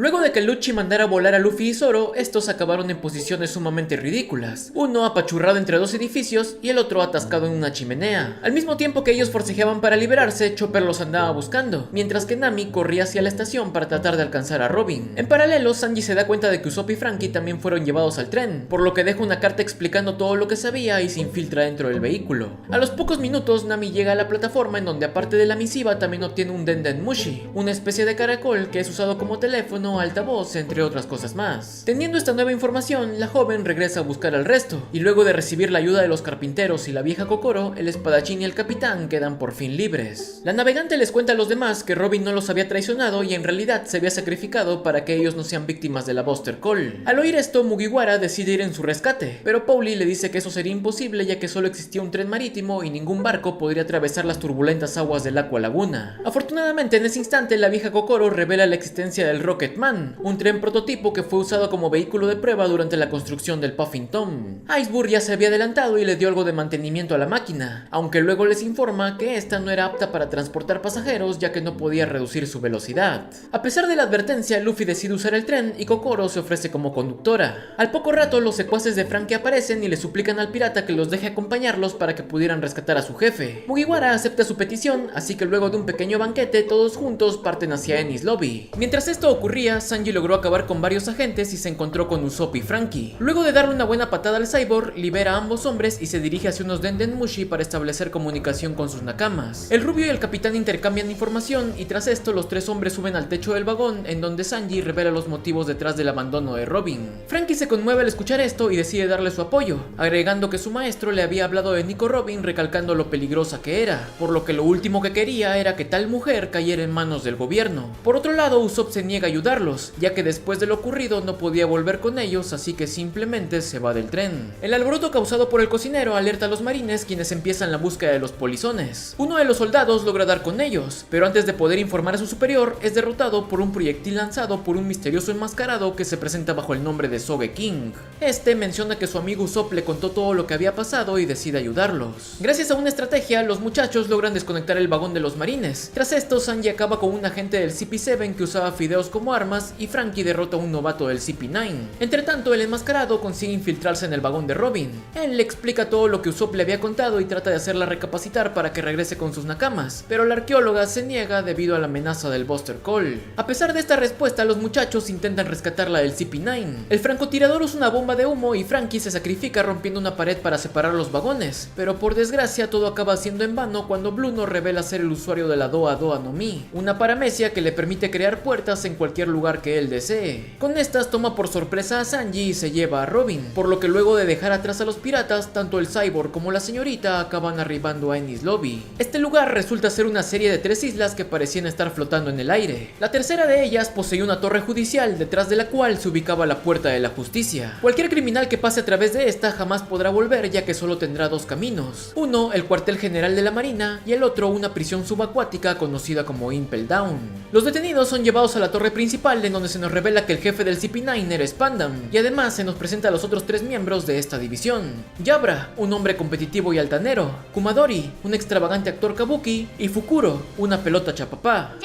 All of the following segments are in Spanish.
Luego de que Lucci mandara volar a Luffy y Zoro, estos acabaron en posiciones sumamente ridículas, uno apachurrado entre dos edificios y el otro atascado en una chimenea. Al mismo tiempo que ellos forcejeaban para liberarse, Chopper los andaba buscando, mientras que Nami corría hacia la estación para tratar de alcanzar a Robin. En paralelo, Sanji se da cuenta de que Usopp y Franky también fueron llevados al tren, por lo que deja una carta explicando todo lo que sabía y se infiltra dentro del vehículo. A los pocos minutos, Nami llega a la plataforma en donde aparte de la misiva también obtiene un Denden Mushi, una especie de caracol que es usado como teléfono, altavoz, entre otras cosas más. Teniendo esta nueva información, la joven regresa a buscar al resto, y luego de recibir la ayuda de los carpinteros y la vieja Kokoro, el espadachín y el capitán quedan por fin libres. La navegante les cuenta a los demás que Robin no los había traicionado y en realidad se había sacrificado para que ellos no sean víctimas de la Buster Call. Al oír esto, Mugiwara decide ir en su rescate, pero Paulie le dice que eso sería imposible ya que solo existía un tren marítimo y ningún barco podría atravesar las turbulentas aguas del Aqua Laguna. Afortunadamente, en ese instante, la vieja Kokoro revela la existencia del Rocketman, un tren prototipo que fue usado como vehículo de prueba durante la construcción del Puffin Tom. Iceberg ya se había adelantado y le dio algo de mantenimiento a la máquina, aunque luego les informa que esta no era apta para transportar pasajeros ya que no podía reducir su velocidad. A pesar de la advertencia, Luffy decide usar el tren y Kokoro se ofrece como conductora. Al poco rato, los secuaces de Franky aparecen y le suplican al pirata que los deje acompañarlos para que pudieran rescatar a su jefe. Mugiwara acepta su petición, así que luego de un pequeño banquete, todos juntos parten hacia Enies Lobby. Mientras esto ocurría, Sanji logró acabar con varios agentes y se encontró con Usopp y Franky. Luego de darle una buena patada al cyborg, libera a ambos hombres y se dirige hacia unos Denden Mushi para establecer comunicación con sus nakamas. El rubio y el capitán intercambian información y tras esto los tres hombres suben al techo del vagón en donde Sanji revela los motivos detrás del abandono de Robin. Franky se conmueve al escuchar esto y decide darle su apoyo, agregando que su maestro le había hablado de Nico Robin recalcando lo peligrosa que era, por lo que lo último que quería era que tal mujer cayera en manos del gobierno. Por otro lado, Usopp se niega a ayudarlos, ya que después de lo ocurrido no podía volver con ellos, así que simplemente se va del tren. El alboroto causado por el cocinero alerta a los marines, quienes empiezan la búsqueda de los polizones. Uno de los soldados logra dar con ellos, pero antes de poder informar a su superior, es derrotado por un proyectil lanzado por un misterioso enmascarado que se presenta bajo el nombre de Sogeking. Este menciona que su amigo Usopp le contó todo lo que había pasado y decide ayudarlos. Gracias a una estrategia, los muchachos logran desconectar el vagón de los marines. Tras esto, Sanji acaba con un agente del CP7 que usaba fideos como armas y Franky derrota a un novato del CP9. Entre tanto, el enmascarado consigue infiltrarse en el vagón de Robin. Él le explica todo lo que Usopp le había contado y trata de hacerla recapacitar para que regrese con sus nakamas, pero la arqueóloga se niega debido a la amenaza del Buster Call. A pesar de esta respuesta, los muchachos intentan rescatarla del CP9. El francotirador usa una bomba de humo y Franky se sacrifica rompiendo una pared para separar los vagones, pero por desgracia todo acaba siendo en vano cuando Blue nos revela ser el usuario de la Doa Doa no Mi, una paramecia que le permite crear puertas en cualquier lugar que él desee. Con estas toma por sorpresa a Sanji y se lleva a Robin, por lo que luego de dejar atrás a los piratas, tanto el cyborg como la señorita acaban arribando a Enies Lobby. Este lugar resulta ser una serie de 3 islas que parecían estar flotando en el aire. La tercera de ellas poseía una torre judicial detrás de la cual se ubicaba la puerta de la justicia. Cualquier criminal que pase a través de esta jamás podrá volver, ya que solo tendrá dos caminos. Uno, el cuartel general de la marina, y el otro, una prisión subacuática conocida como Impel Down. Los detenidos son llevados a la torre principal, en donde se nos revela que el jefe del CP9 era Spandam, y además se nos presenta a los otros 3 miembros de esta división: Yabra, un hombre competitivo y altanero; Kumadori, un extravagante actor kabuki; y Fukuro, una pelota chapapá.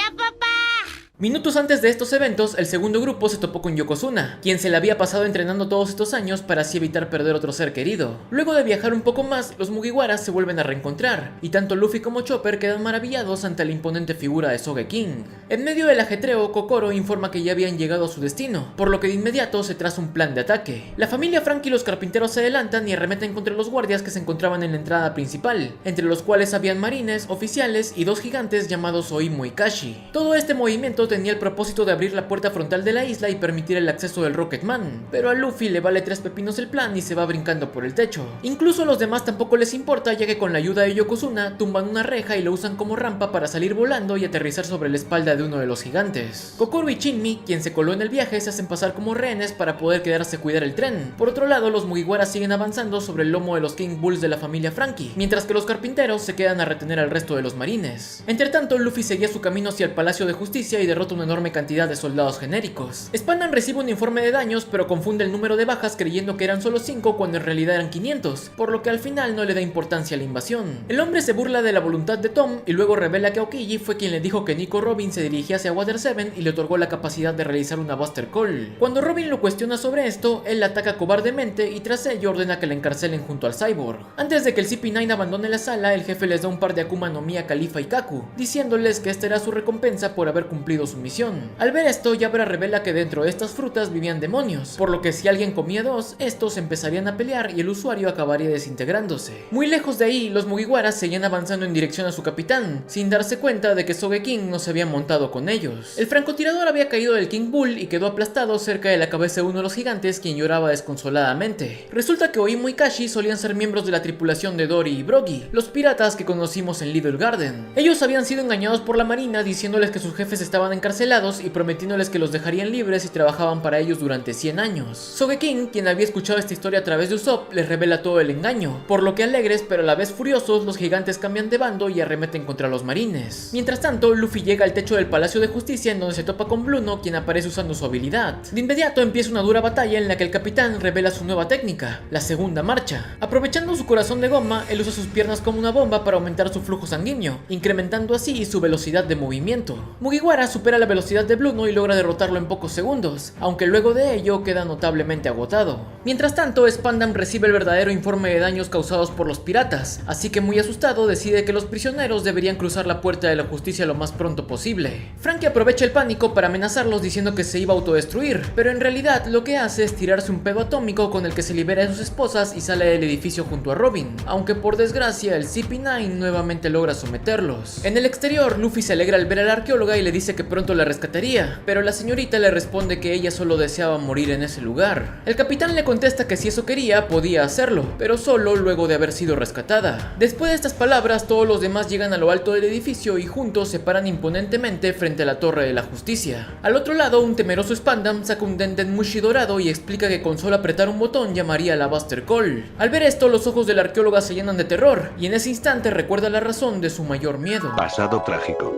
Minutos antes de estos eventos, el segundo grupo se topó con Yokozuna, quien se le había pasado entrenando todos estos años para así evitar perder otro ser querido. Luego de viajar un poco más, los Mugiwaras se vuelven a reencontrar, y tanto Luffy como Chopper quedan maravillados ante la imponente figura de Sogeking. En medio del ajetreo, Kokoro informa que ya habían llegado a su destino, por lo que de inmediato se traza un plan de ataque. La familia Franky y los carpinteros se adelantan y arremeten contra los guardias que se encontraban en la entrada principal, entre los cuales habían marines, oficiales y 2 gigantes llamados Oimo y Kashi. Todo este movimiento tenía el propósito de abrir la puerta frontal de la isla y permitir el acceso del Rocketman, pero a Luffy le vale 3 pepinos el plan y se va brincando por el techo. Incluso a los demás tampoco les importa, ya que con la ayuda de Yokozuna tumban una reja y lo usan como rampa para salir volando y aterrizar sobre la espalda de uno de los gigantes. Kokoro y Shinmi, quien se coló en el viaje, se hacen pasar como rehenes para poder quedarse a cuidar el tren. Por otro lado, los Mugiwaras siguen avanzando sobre el lomo de los King Bulls de la familia Franky, mientras que los carpinteros se quedan a retener al resto de los marines. Entre tanto, Luffy seguía su camino hacia el Palacio de Justicia y de derrota una enorme cantidad de soldados genéricos. Spandam recibe un informe de daños, pero confunde el número de bajas creyendo que eran solo 5 cuando en realidad eran 500, por lo que al final no le da importancia a la invasión. El hombre se burla de la voluntad de Tom y luego revela que Aokiji fue quien le dijo que Nico Robin se dirigía hacia Water 7 y le otorgó la capacidad de realizar una Buster Call. Cuando Robin lo cuestiona sobre esto, él la ataca cobardemente y tras ello ordena que la encarcelen junto al Cyborg. Antes de que el CP9 abandone la sala, el jefe les da un par de Akuma no Mi a Khalifa y Kaku, diciéndoles que esta era su recompensa por haber cumplido su misión. Al ver esto, Yabra revela que dentro de estas frutas vivían demonios, por lo que si alguien comía dos, estos empezarían a pelear y el usuario acabaría desintegrándose. Muy lejos de ahí, los Mugiwara seguían avanzando en dirección a su capitán, sin darse cuenta de que Sogeking no se había montado con ellos. El francotirador había caído del King Bull y quedó aplastado cerca de la cabeza de uno de los gigantes, quien lloraba desconsoladamente. Resulta que Oimo y Kashi solían ser miembros de la tripulación de Dory y Brogy, los piratas que conocimos en Little Garden. Ellos habían sido engañados por la marina diciéndoles que sus jefes estaban encarcelados y prometiéndoles que los dejarían libres si trabajaban para ellos durante 100 años. Sogeking, quien había escuchado esta historia a través de Usopp, les revela todo el engaño, por lo que alegres pero a la vez furiosos, los gigantes cambian de bando y arremeten contra los marines. Mientras tanto, Luffy llega al techo del Palacio de Justicia en donde se topa con Bluno, quien aparece usando su habilidad. De inmediato empieza una dura batalla en la que el capitán revela su nueva técnica, la segunda marcha. Aprovechando su corazón de goma, él usa sus piernas como una bomba para aumentar su flujo sanguíneo, incrementando así su velocidad de movimiento. Mugiwara supera la velocidad de Bluno y logra derrotarlo en pocos segundos, aunque luego de ello queda notablemente agotado. Mientras tanto, Spandam recibe el verdadero informe de daños causados por los piratas, así que muy asustado decide que los prisioneros deberían cruzar la puerta de la justicia lo más pronto posible. Frankie aprovecha el pánico para amenazarlos diciendo que se iba a autodestruir, pero en realidad lo que hace es tirarse un pedo atómico con el que se libera de sus esposas y sale del edificio junto a Robin, aunque por desgracia el CP9 nuevamente logra someterlos. En el exterior, Luffy se alegra al ver a la arqueóloga y le dice que pronto la rescataría, pero la señorita le responde que ella solo deseaba morir en ese lugar. El capitán le contesta que si eso quería, podía hacerlo, pero solo luego de haber sido rescatada. Después de estas palabras, todos los demás llegan a lo alto del edificio y juntos se paran imponentemente frente a la Torre de la Justicia. Al otro lado, un temeroso Spandam saca un Denden Mushi dorado y explica que con solo apretar un botón llamaría a la Buster Call. Al ver esto, los ojos de la arqueóloga se llenan de terror y en ese instante recuerda la razón de su mayor miedo. Pasado trágico.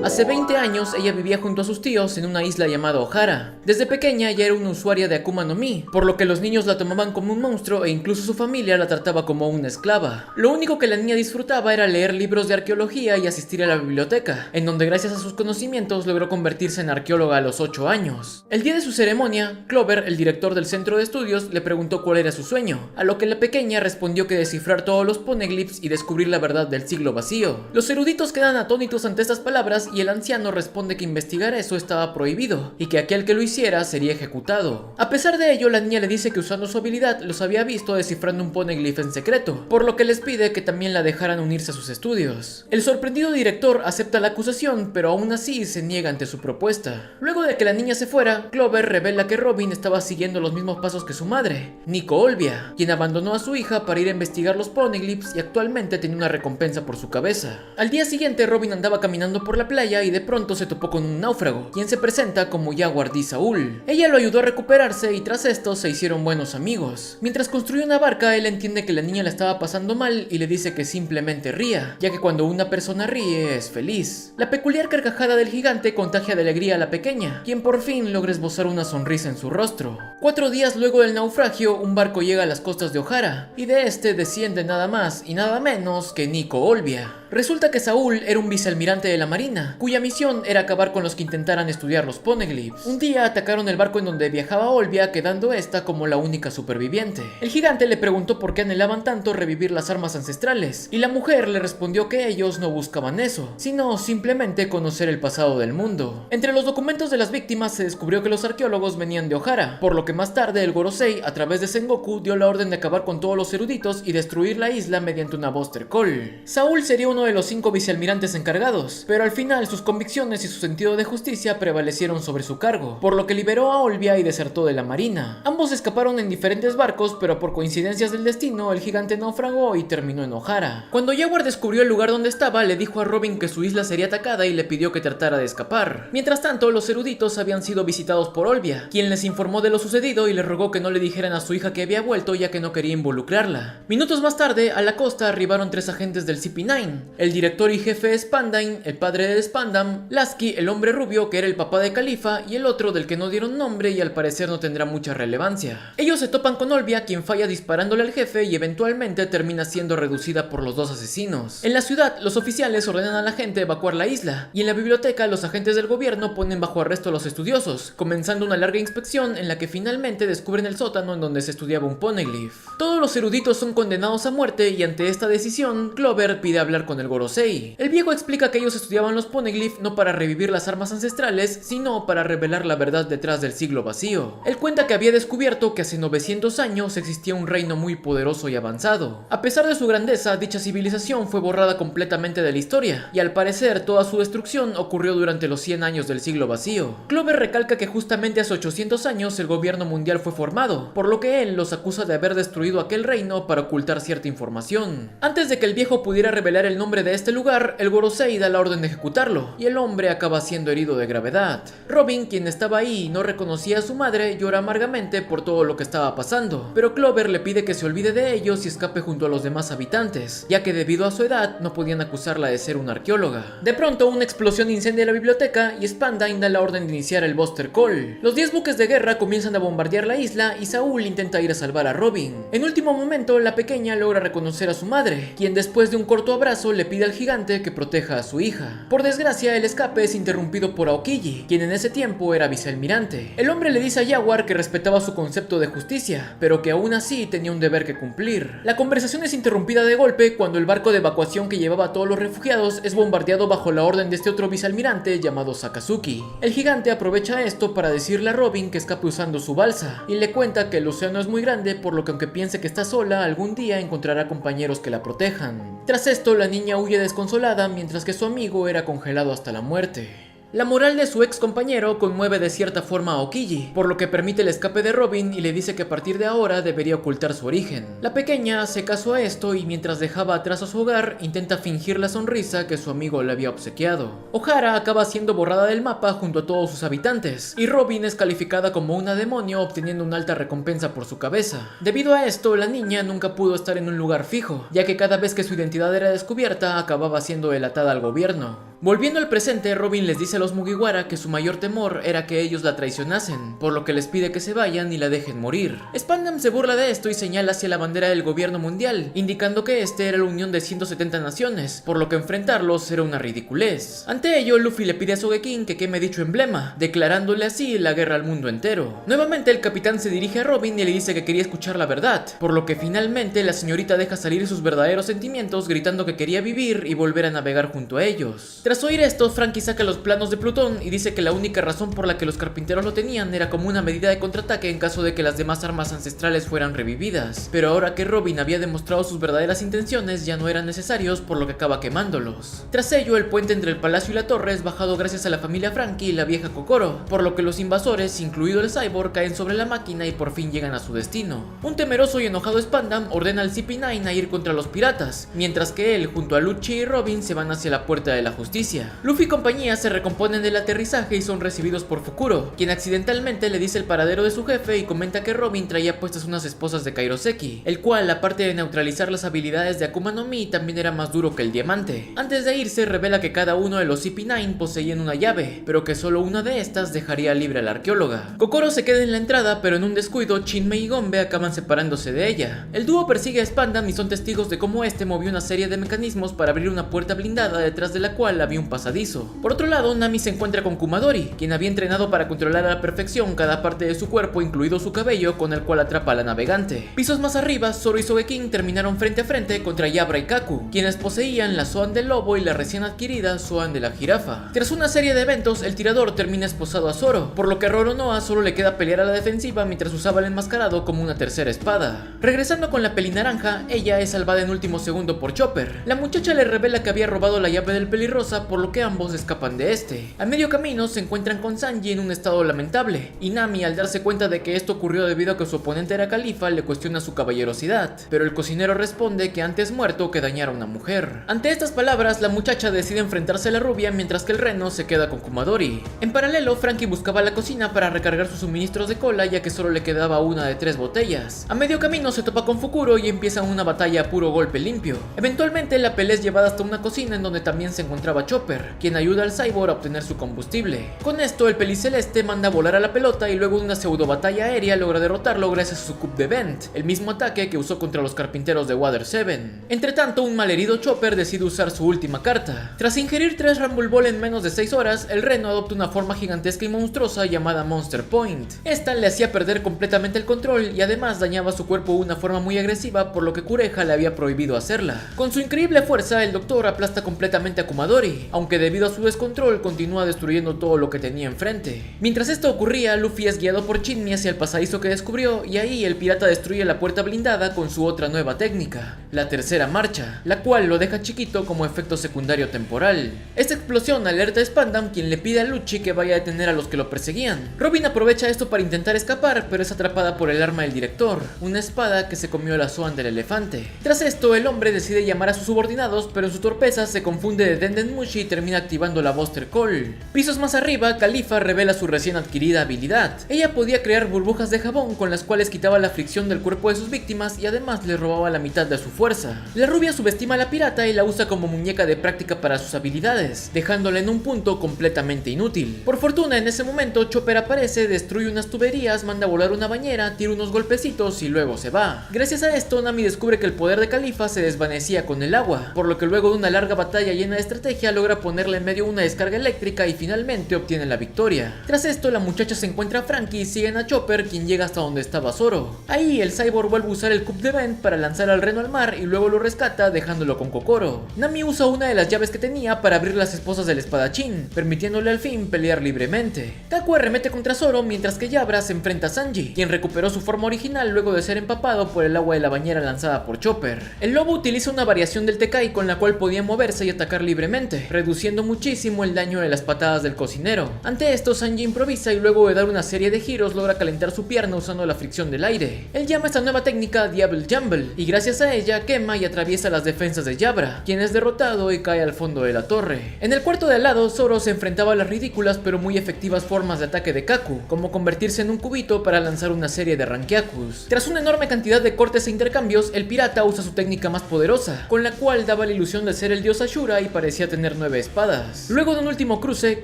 Hace 20 años ella vivía junto a sus tíos en una isla llamada Ohara. Desde pequeña ya era una usuaria de Akuma no Mi, por lo que los niños la tomaban como un monstruo e incluso su familia la trataba como una esclava. Lo único que la niña disfrutaba era leer libros de arqueología y asistir a la biblioteca, en donde gracias a sus conocimientos logró convertirse en arqueóloga a los 8 años. El día de su ceremonia, Clover, el director del centro de estudios, le preguntó cuál era su sueño, a lo que la pequeña respondió que descifrar todos los poneglyphs y descubrir la verdad del siglo vacío. Los eruditos quedan atónitos ante estas palabras y el anciano responde que investigar eso estaba prohibido y que aquel que lo hiciera sería ejecutado. A pesar de ello, la niña le dice que usando su habilidad los había visto descifrando un poneglyph en secreto, por lo que les pide que también la dejaran unirse a sus estudios. El sorprendido director acepta la acusación, pero aún así se niega ante su propuesta. Luego de que la niña se fuera, Clover revela que Robin estaba siguiendo los mismos pasos que su madre, Nico Olbia, quien abandonó a su hija para ir a investigar los poneglyphs y actualmente tenía una recompensa por su cabeza. Al día siguiente, Robin andaba caminando por la playa y de pronto se topó con un náufrago, quien se presenta como Jaguar D. Saúl. Ella lo ayudó a recuperarse y tras esto se hicieron buenos amigos. Mientras construye una barca, él entiende que la niña la estaba pasando mal y le dice que simplemente ría, ya que cuando una persona ríe es feliz. La peculiar carcajada del gigante contagia de alegría a la pequeña, quien por fin logra esbozar una sonrisa en su rostro. 4 días luego del naufragio, un barco llega a las costas de Ohara, y de este desciende nada más y nada menos que Nico Olbia. Resulta que Saúl era un vicealmirante de la marina, cuya misión era acabar con los que intentaran estudiar los poneglyphs. Un día atacaron el barco en donde viajaba Olbia, quedando esta como la única superviviente. El gigante le preguntó por qué anhelaban tanto revivir las armas ancestrales, y la mujer le respondió que ellos no buscaban eso, sino simplemente conocer el pasado del mundo. Entre los documentos de las víctimas se descubrió que los arqueólogos venían de Ohara, por lo que más tarde el Gorosei, a través de Sengoku, dio la orden de acabar con todos los eruditos y destruir la isla mediante una Buster Call. Saúl sería uno de los 5 vicealmirantes encargados, pero al final sus convicciones y su sentido de justicia prevalecieron sobre su cargo, por lo que liberó a Olbia y desertó de la marina. Ambos escaparon en diferentes barcos, pero por coincidencias del destino, el gigante naufragó y terminó en Ohara. Cuando Jaguar descubrió el lugar donde estaba, le dijo a Robin que su isla sería atacada y le pidió que tratara de escapar. Mientras tanto, los eruditos habían sido visitados por Olbia, quien les informó de lo sucedido y les rogó que no le dijeran a su hija que había vuelto, ya que no quería involucrarla. Minutos más tarde, a la costa arribaron 3 agentes del CP9, el director y jefe de Spandine, el padre de Spandam, Lasky, el hombre rubio que era el papá de Khalifa, y el otro del que no dieron nombre y al parecer no tendrá mucha relevancia. Ellos se topan con Olvia, quien falla disparándole al jefe y eventualmente termina siendo reducida por los dos asesinos. En la ciudad, los oficiales ordenan a la gente evacuar la isla, y en la biblioteca los agentes del gobierno ponen bajo arresto a los estudiosos, comenzando una larga inspección en la que finalmente descubren el sótano en donde se estudiaba un poneglyph. Todos los eruditos son condenados a muerte y ante esta decisión, Clover pide hablar con el Gorosei. El viejo explica que ellos estudiaban los poneglyph no para revivir las armas ancestrales, sino para revelar la verdad detrás del siglo vacío. Él cuenta que había descubierto que hace 900 años existía un reino muy poderoso y avanzado. A pesar de su grandeza, dicha civilización fue borrada completamente de la historia, y al parecer toda su destrucción ocurrió durante los 100 años del siglo vacío. Clover recalca que justamente hace 800 años el gobierno mundial fue formado, por lo que él los acusa de haber destruido aquel reino para ocultar cierta información. Antes de que el viejo pudiera revelar el nombre de este lugar, el Gorosei da la orden de ejecutarlo, y el hombre acaba siendo herido de gravedad. Robin, quien estaba ahí y no reconocía a su madre, llora amargamente por todo lo que estaba pasando, pero Clover le pide que se olvide de ellos y escape junto a los demás habitantes, ya que debido a su edad no podían acusarla de ser una arqueóloga. De pronto, una explosión incendia la biblioteca y Spandine da la orden de iniciar el Buster Call. Los 10 buques de guerra comienzan a bombardear la isla y Saúl intenta ir a salvar a Robin. En último momento, la pequeña logra reconocer a su madre, quien después de un corto abrazo le pide al gigante que proteja a su hija. Por desgracia, el escape es interrumpido por Aokiji, quien en ese tiempo era vicealmirante. El hombre le dice a Jaguar que respetaba su concepto de justicia, pero que aún así tenía un deber que cumplir. La conversación es interrumpida de golpe cuando el barco de evacuación que llevaba a todos los refugiados es bombardeado bajo la orden de este otro vicealmirante llamado Sakazuki. El gigante aprovecha esto para decirle a Robin que escape usando su balsa, y le cuenta que el océano es muy grande, por lo que aunque piense que está sola, algún día encontrará compañeros que la protejan. Tras esto, la niña huye desconsolada mientras que su amigo era congelado hasta la muerte. La moral de su ex compañero conmueve de cierta forma a Aokiji, por lo que permite el escape de Robin y le dice que a partir de ahora debería ocultar su origen. La pequeña hace caso a esto y mientras dejaba atrás a su hogar, intenta fingir la sonrisa que su amigo le había obsequiado. Ohara acaba siendo borrada del mapa junto a todos sus habitantes, y Robin es calificada como una demonio, obteniendo una alta recompensa por su cabeza. Debido a esto, la niña nunca pudo estar en un lugar fijo, ya que cada vez que su identidad era descubierta, acababa siendo delatada al gobierno. Volviendo al presente, Robin les dice a los Mugiwara que su mayor temor era que ellos la traicionasen, por lo que les pide que se vayan y la dejen morir. Spandam se burla de esto y señala hacia la bandera del gobierno mundial, indicando que este era la unión de 170 naciones, por lo que enfrentarlos era una ridiculez. Ante ello, Luffy le pide a Sogeking que queme dicho emblema, declarándole así la guerra al mundo entero. Nuevamente el capitán se dirige a Robin y le dice que quería escuchar la verdad, por lo que finalmente la señorita deja salir sus verdaderos sentimientos, gritando que quería vivir y volver a navegar junto a ellos. Tras oír esto, Franky saca los planos de Plutón y dice que la única razón por la que los carpinteros lo tenían era como una medida de contraataque en caso de que las demás armas ancestrales fueran revividas, pero ahora que Robin había demostrado sus verdaderas intenciones ya no eran necesarios, por lo que acaba quemándolos. Tras ello, el puente entre el palacio y la torre es bajado gracias a la familia Franky y la vieja Kokoro, por lo que los invasores, incluido el cyborg, caen sobre la máquina y por fin llegan a su destino. Un temeroso y enojado Spandam ordena al CP9 a ir contra los piratas, mientras que él junto a Lucci y Robin se van hacia la puerta de la justicia. Luffy y compañía se recomponen del aterrizaje y son recibidos por Fukuro, quien accidentalmente le dice el paradero de su jefe y comenta que Robin traía puestas unas esposas de Kairoseki, el cual, aparte de neutralizar las habilidades de Akuma no Mi, también era más duro que el diamante. Antes de irse, revela que cada uno de los CP9 poseían una llave, pero que solo una de estas dejaría libre a la arqueóloga. Kokoro se queda en la entrada, pero en un descuido, Chinmei y Gombe acaban separándose de ella. El dúo persigue a Spandam y son testigos de cómo este movió una serie de mecanismos para abrir una puerta blindada detrás de la cual había un pasadizo. Por otro lado, Nami se encuentra con Kumadori, quien había entrenado para controlar a la perfección cada parte de su cuerpo, incluido su cabello, con el cual atrapa a la navegante. Pisos más arriba, Zoro y Sogeking terminaron frente a frente contra Yabra y Kaku, quienes poseían la Zoan del lobo y la recién adquirida Zoan de la jirafa. Tras una serie de eventos, el tirador termina esposado a Zoro, por lo que a Roronoa solo le queda pelear a la defensiva mientras usaba el enmascarado como una tercera espada. Regresando con la peli naranja, ella es salvada en último segundo por Chopper. La muchacha le revela que había robado la llave del pelirrosa fuerza, por lo que ambos escapan de este. A medio camino se encuentran con Sanji en un estado lamentable, y Nami, al darse cuenta de que esto ocurrió debido a que su oponente era Califa, le cuestiona su caballerosidad, pero el cocinero responde que antes muerto que dañar a una mujer. Ante estas palabras, la muchacha decide enfrentarse a la rubia, mientras que el reno se queda con Kumadori. En paralelo, Franky buscaba la cocina para recargar sus suministros de cola, ya que solo le quedaba una de 3 botellas. A medio camino se topa con Fukuro y empiezan una batalla a puro golpe limpio. Eventualmente la pelea es llevada hasta una cocina en donde también se encontraba Chopper, quien ayuda al cyborg a obtener su combustible. Con esto el peliceleste manda a volar a la pelota y luego de una pseudo batalla aérea logra derrotarlo gracias a su Coup de Vent, el mismo ataque que usó contra los carpinteros de Water 7. Entre tanto, un malherido Chopper decide usar su última carta. Tras ingerir 3 Rumble Ball en menos de 6 horas, el reno adopta una forma gigantesca y monstruosa llamada Monster Point. Esta le hacía perder completamente el control y además dañaba su cuerpo de una forma muy agresiva, por lo que Kureha le había prohibido hacerla. Con su increíble fuerza, el doctor aplasta completamente a Kumadori, aunque debido a su descontrol continúa destruyendo todo lo que tenía enfrente. Mientras esto ocurría, Luffy es guiado por Shinmi hacia el pasadizo que descubrió, y ahí el pirata destruye la puerta blindada con su otra nueva técnica, la tercera marcha, la cual lo deja chiquito como efecto secundario temporal. Esta explosión alerta a Spandam, quien le pide a Lucci que vaya a detener a los que lo perseguían. Robin aprovecha esto para intentar escapar, pero es atrapada por el arma del director, una espada que se comió la Zoan del elefante. Tras esto, el hombre decide llamar a sus subordinados, pero en su torpeza se confunde de Denden Mushi y termina activando la Buster Call. Pisos más arriba, Califa revela su recién adquirida habilidad. Ella podía crear burbujas de jabón con las cuales quitaba la fricción del cuerpo de sus víctimas y además le robaba la mitad de su fuerza. La rubia subestima a la pirata y la usa como muñeca de práctica para sus habilidades, dejándola en un punto completamente inútil. Por fortuna, en ese momento Chopper aparece, destruye unas tuberías, manda a volar una bañera, tira unos golpecitos y luego se va. Gracias a esto, Nami descubre que el poder de Califa se desvanecía con el agua, por lo que luego de una larga batalla llena de estrategia logra ponerle en medio una descarga eléctrica y finalmente obtiene la victoria. Tras esto, la muchacha se encuentra a Franky y siguen a Chopper, quien llega hasta donde estaba Zoro. Ahí el cyborg vuelve a usar el Coup de Vent para lanzar al reno al mar y luego lo rescata dejándolo con Kokoro. Nami usa una de las llaves que tenía para abrir las esposas del espadachín, permitiéndole al fin pelear libremente. Kaku arremete contra Zoro mientras que Yabra se enfrenta a Sanji, quien recuperó su forma original luego de ser empapado por el agua de la bañera lanzada por Chopper. El lobo utiliza una variación del Tekai con la cual podía moverse y atacar libremente, reduciendo muchísimo el daño de las patadas del cocinero. Ante esto, Sanji improvisa y luego de dar una serie de giros logra calentar su pierna usando la fricción del aire. Él llama esta nueva técnica Diablo Jumble y gracias a ella quema y atraviesa las defensas de Yabra, quien es derrotado y cae al fondo de la torre. En el cuarto de al lado, Zoro se enfrentaba a las ridículas pero muy efectivas formas de ataque de Kaku, como convertirse en un cubito para lanzar una serie de Rankiakus. Tras una enorme cantidad de cortes e intercambios, el pirata usa su técnica más poderosa, con la cual daba la ilusión de ser el dios Ashura y parecía tener 9 espadas. Luego de un último cruce,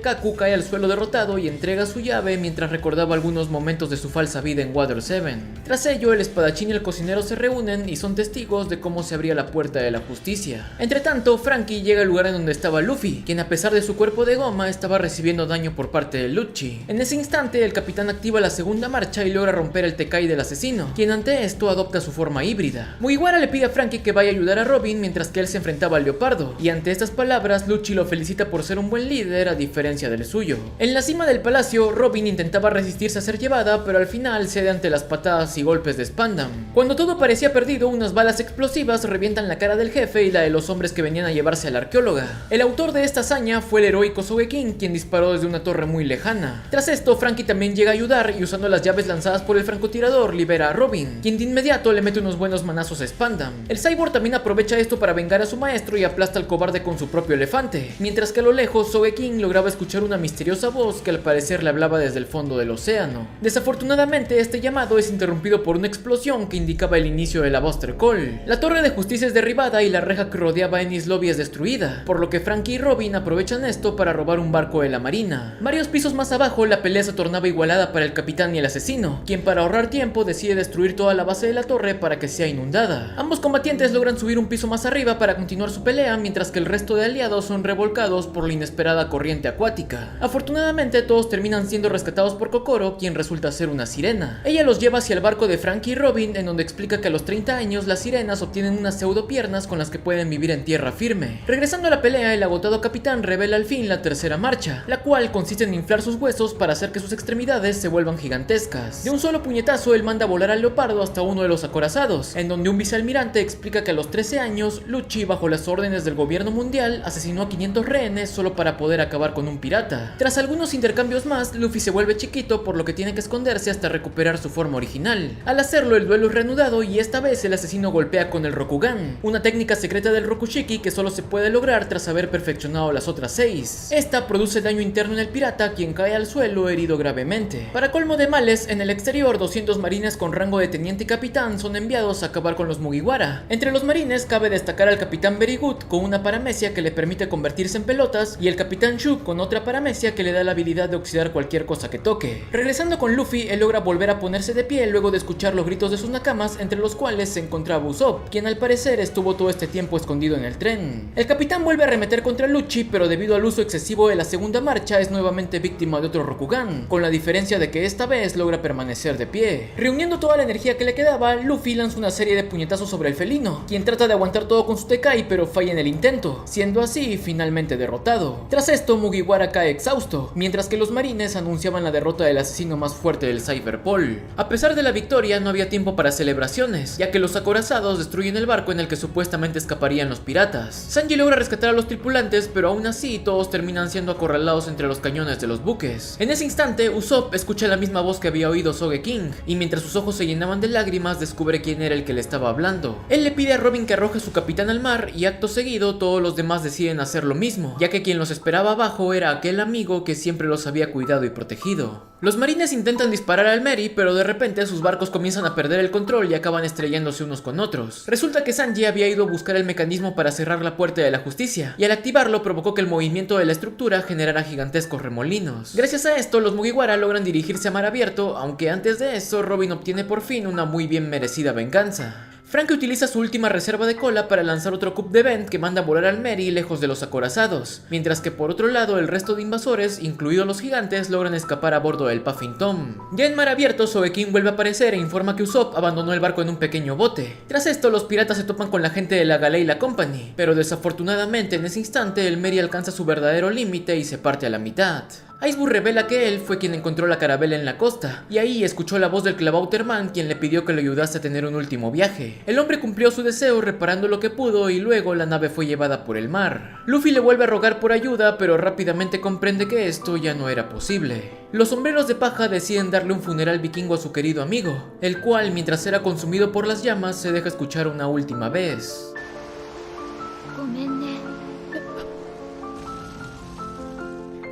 Kaku cae al suelo derrotado y entrega su llave mientras recordaba algunos momentos de su falsa vida en Water 7. Tras ello, el espadachín y el cocinero se reúnen y son testigos de cómo se abría la puerta de la justicia. Entre tanto, Franky llega al lugar en donde estaba Luffy, quien a pesar de su cuerpo de goma estaba recibiendo daño por parte de Lucci. En ese instante, el capitán activa la segunda marcha y logra romper el Tekai del asesino, quien ante esto adopta su forma híbrida. Mugiwara le pide a Franky que vaya a ayudar a Robin mientras que él se enfrentaba al leopardo, y ante estas palabras, Lucci lo felicita por ser un buen líder a diferencia del suyo. En la cima del palacio, Robin intentaba resistirse a ser llevada, pero al final cede ante las patadas y golpes de Spandam. Cuando todo parecía perdido, unas balas explosivas revientan la cara del jefe y la de los hombres que venían a llevarse a la arqueóloga. El autor de esta hazaña fue el heroico Sogeking, quien disparó desde una torre muy lejana. Tras esto, Franky también llega a ayudar y usando las llaves lanzadas por el francotirador libera a Robin, quien de inmediato le mete unos buenos manazos a Spandam. El cyborg también aprovecha esto para vengar a su maestro y aplasta al cobarde con su propio elefante, mientras que a lo lejos Sogeking lograba escuchar una misteriosa voz que al parecer le hablaba desde el fondo del océano. Desafortunadamente, este llamado es interrumpido por una explosión que indicaba el inicio de la Buster Call. La torre de justicia es derribada y la reja que rodeaba Enies Lobby es destruida, por lo que Franky y Robin aprovechan esto para robar un barco de la marina. Varios pisos más abajo, la pelea se tornaba igualada para el capitán y el asesino, quien para ahorrar tiempo decide destruir toda la base de la torre para que sea inundada. Ambos combatientes logran subir un piso más arriba para continuar su pelea, mientras que el resto de aliados son revolcados por la inesperada corriente acuática. Afortunadamente, todos terminan siendo rescatados por Kokoro, quien resulta ser una sirena. Ella los lleva hacia el barco de Franky y Robin, en donde explica que a los 30 años las sirenas obtienen unas pseudo piernas con las que pueden vivir en tierra firme. Regresando a la pelea, el agotado capitán revela al fin la tercera marcha, la cual consiste en inflar sus huesos para hacer que sus extremidades se vuelvan gigantescas. De un solo puñetazo, él manda a volar al leopardo hasta uno de los acorazados, en donde un vicealmirante explica que a los 13 años, Lucci, bajo las órdenes del gobierno mundial, asesinó a 500 rehenes solo para poder acabar con un pirata. Tras algunos intercambios más, Luffy se vuelve chiquito, por lo que tiene que esconderse hasta recuperar su forma original. Al hacerlo, el duelo es reanudado y esta vez el asesino golpea con el Rokugan, una técnica secreta del Rokushiki que solo se puede lograr tras haber perfeccionado las otras 6. Esta produce daño interno en el pirata, quien cae al suelo herido gravemente. Para colmo de males, en el exterior 200 marines con rango de teniente y capitán son enviados a acabar con los Mugiwara. Entre los marines cabe destacar al capitán Very Good con una paramecia que le permite convertirse en pelotas y el capitán Shu con otra paramecia que le da la habilidad de oxidar cualquier cosa que toque. Regresando con Luffy, él logra volver a ponerse de pie luego de escuchar los gritos de sus nakamas, entre los cuales se encontraba Usopp, quien al parecer estuvo todo este tiempo escondido en el tren. El capitán vuelve a arremeter contra Lucci, pero debido al uso excesivo de la segunda marcha es nuevamente víctima de otro Rokugan, con la diferencia de que esta vez logra permanecer de pie. Reuniendo toda la energía que le quedaba, Luffy lanza una serie de puñetazos sobre el felino, quien trata de aguantar todo con su Tekai pero falla en el intento, siendo así finalmente derrotado. Tras esto, Mugiwara cae exhausto, mientras que los marines anunciaban la derrota del asesino más fuerte del Cyberpol. A pesar de la victoria, no había tiempo para celebraciones, ya que los acorazados destruyen el barco en el que supuestamente escaparían los piratas. Sanji logra rescatar a los tripulantes, pero aún así todos terminan siendo acorralados entre los cañones de los buques. En ese instante, Usopp escucha la misma voz que había oído Sogeking, y mientras sus ojos se llenaban de lágrimas descubre quién era el que le estaba hablando. Él le pide a Robin que arroje su capitán al mar y acto seguido todos los demás deciden hacer lo mismo, ya que quien los esperaba abajo era aquel amigo que siempre los había cuidado y protegido. Los marines intentan disparar al Merry, pero de repente sus barcos comienzan a perder el control y acaban estrellándose unos con otros. Resulta que Sanji había ido a buscar el mecanismo para cerrar la puerta de la justicia, y al activarlo provocó que el movimiento de la estructura generara gigantescos remolinos. Gracias a esto, los Mugiwara logran dirigirse a mar abierto, aunque antes de eso Robin obtiene por fin una muy bien merecida venganza. Franky utiliza su última reserva de cola para lanzar otro Coup de Vent que manda a volar al Merry lejos de los acorazados, mientras que por otro lado el resto de invasores, incluidos los gigantes, logran escapar a bordo del Puffin Tom. Ya en mar abierto, Sogeking vuelve a aparecer e informa que Usopp abandonó el barco en un pequeño bote. Tras esto, los piratas se topan con la gente de la Galeila Company, pero desafortunadamente en ese instante el Merry alcanza su verdadero límite y se parte a la mitad. Iceberg revela que él fue quien encontró la carabela en la costa, y ahí escuchó la voz del Clavauterman, quien le pidió que lo ayudase a tener un último viaje. El hombre cumplió su deseo reparando lo que pudo y luego la nave fue llevada por el mar. Luffy le vuelve a rogar por ayuda, pero rápidamente comprende que esto ya no era posible. Los sombreros de paja deciden darle un funeral vikingo a su querido amigo, el cual mientras era consumido por las llamas se deja escuchar una última vez.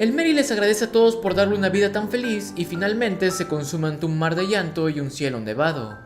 El Merry les agradece a todos por darle una vida tan feliz y finalmente se consume ante un mar de llanto y un cielo nevado.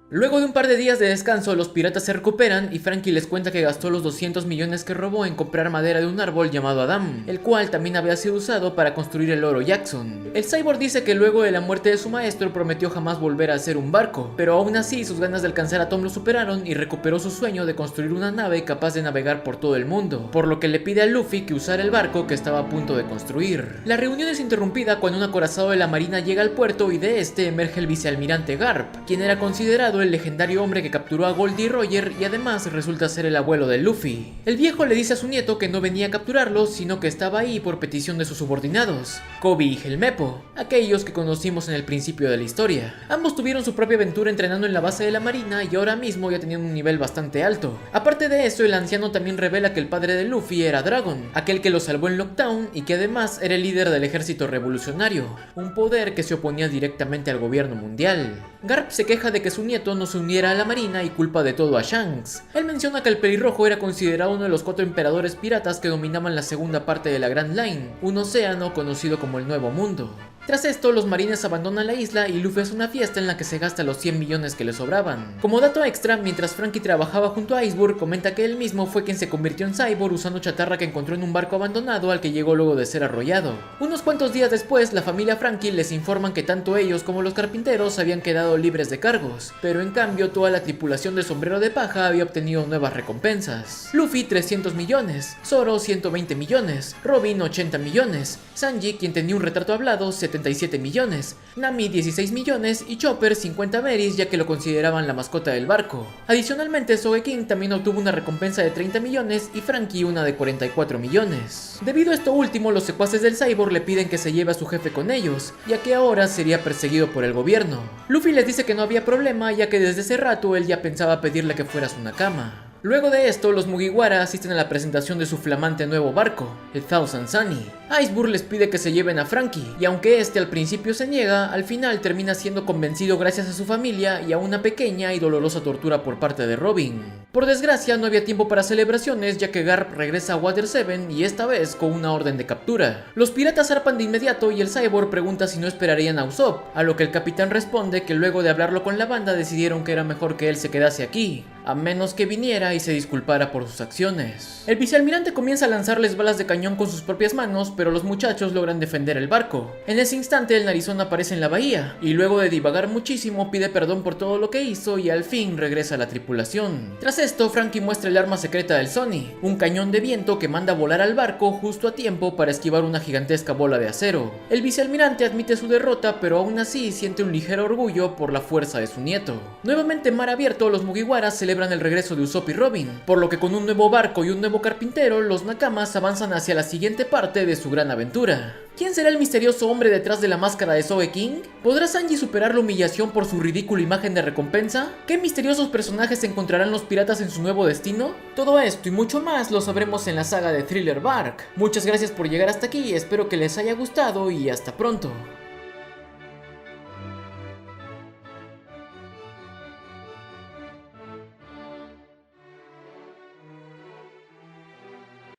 Luego de un par de días de descanso, los piratas se recuperan y Franky les cuenta que gastó los 200 millones que robó en comprar madera de un árbol llamado Adam, el cual también había sido usado para construir el oro Jackson. El Cyborg dice que luego de la muerte de su maestro prometió jamás volver a hacer un barco, pero aún así sus ganas de alcanzar a Tom lo superaron y recuperó su sueño de construir una nave capaz de navegar por todo el mundo, por lo que le pide a Luffy que usara el barco que estaba a punto de construir. La reunión es interrumpida cuando un acorazado de la marina llega al puerto y de este emerge el vicealmirante Garp, quien era considerado el legendario hombre que capturó a Goldie Roger y además resulta ser el abuelo de Luffy. El viejo le dice a su nieto que no venía a capturarlo, sino que estaba ahí por petición de sus subordinados, Kobe y Helmeppo, aquellos que conocimos en el principio de la historia. Ambos tuvieron su propia aventura entrenando en la base de la marina y ahora mismo ya tenían un nivel bastante alto. Aparte de eso, el anciano también revela que el padre de Luffy era Dragon, aquel que lo salvó en Lockdown y que además era el líder del ejército revolucionario, un poder que se oponía directamente al gobierno mundial. Garp se queja de que su nieto no se uniera a la marina y culpa de todo a Shanks. Él menciona que el pelirrojo era considerado uno de los 4 emperadores piratas que dominaban la segunda parte de la Grand Line, un océano conocido como el Nuevo Mundo. Tras esto, los marines abandonan la isla y Luffy hace una fiesta en la que se gasta los 100 millones que le sobraban. Como dato extra, mientras Franky trabajaba junto a Iceberg, comenta que él mismo fue quien se convirtió en Cyborg usando chatarra que encontró en un barco abandonado al que llegó luego de ser arrollado. Unos cuantos días después, la familia Franky les informan que tanto ellos como los carpinteros habían quedado libres de cargos, pero en cambio toda la tripulación del sombrero de paja había obtenido nuevas recompensas. Luffy 300 millones, Zoro 120 millones, Robin 80 millones, Sanji, quien tenía un retrato hablado, 77 millones, Nami 16 millones y Chopper 50 berries ya que lo consideraban la mascota del barco. Adicionalmente, Sogeking también obtuvo una recompensa de 30 millones y Franky una de 44 millones. Debido a esto último, los secuaces del Cyborg le piden que se lleve a su jefe con ellos, ya que ahora sería perseguido por el gobierno. Luffy les dice que no había problema ya que desde ese rato él ya pensaba pedirle que fuera a su nakama. Luego de esto, los Mugiwara asisten a la presentación de su flamante nuevo barco, el Thousand Sunny. Iceberg les pide que se lleven a Franky, y aunque este al principio se niega, al final termina siendo convencido gracias a su familia y a una pequeña y dolorosa tortura por parte de Robin. Por desgracia, no había tiempo para celebraciones, ya que Garp regresa a Water 7 y esta vez con una orden de captura. Los piratas zarpan de inmediato y el Cyborg pregunta si no esperarían a Usopp, a lo que el capitán responde que luego de hablarlo con la banda decidieron que era mejor que él se quedase aquí, a menos que viniera y se disculpara por sus acciones. El vicealmirante comienza a lanzarles balas de cañón con sus propias manos, pero los muchachos logran defender el barco. En ese instante el narizón aparece en la bahía, y luego de divagar muchísimo pide perdón por todo lo que hizo y al fin regresa a la tripulación. Tras esto, Franky muestra el arma secreta del Sunny, un cañón de viento que manda volar al barco justo a tiempo para esquivar una gigantesca bola de acero. El vicealmirante admite su derrota, pero aún así siente un ligero orgullo por la fuerza de su nieto. Nuevamente en mar abierto, los Mugiwara celebran el regreso de Usopp y Robin, por lo que con un nuevo barco y un nuevo carpintero, los Nakamas avanzan hacia la siguiente parte de su gran aventura. ¿Quién será el misterioso hombre detrás de la máscara de Soge King? ¿Podrá Sanji superar la humillación por su ridícula imagen de recompensa? ¿Qué misteriosos personajes encontrarán los piratas en su nuevo destino? Todo esto y mucho más lo sabremos en la saga de Thriller Bark. Muchas gracias por llegar hasta aquí, espero que les haya gustado y hasta pronto.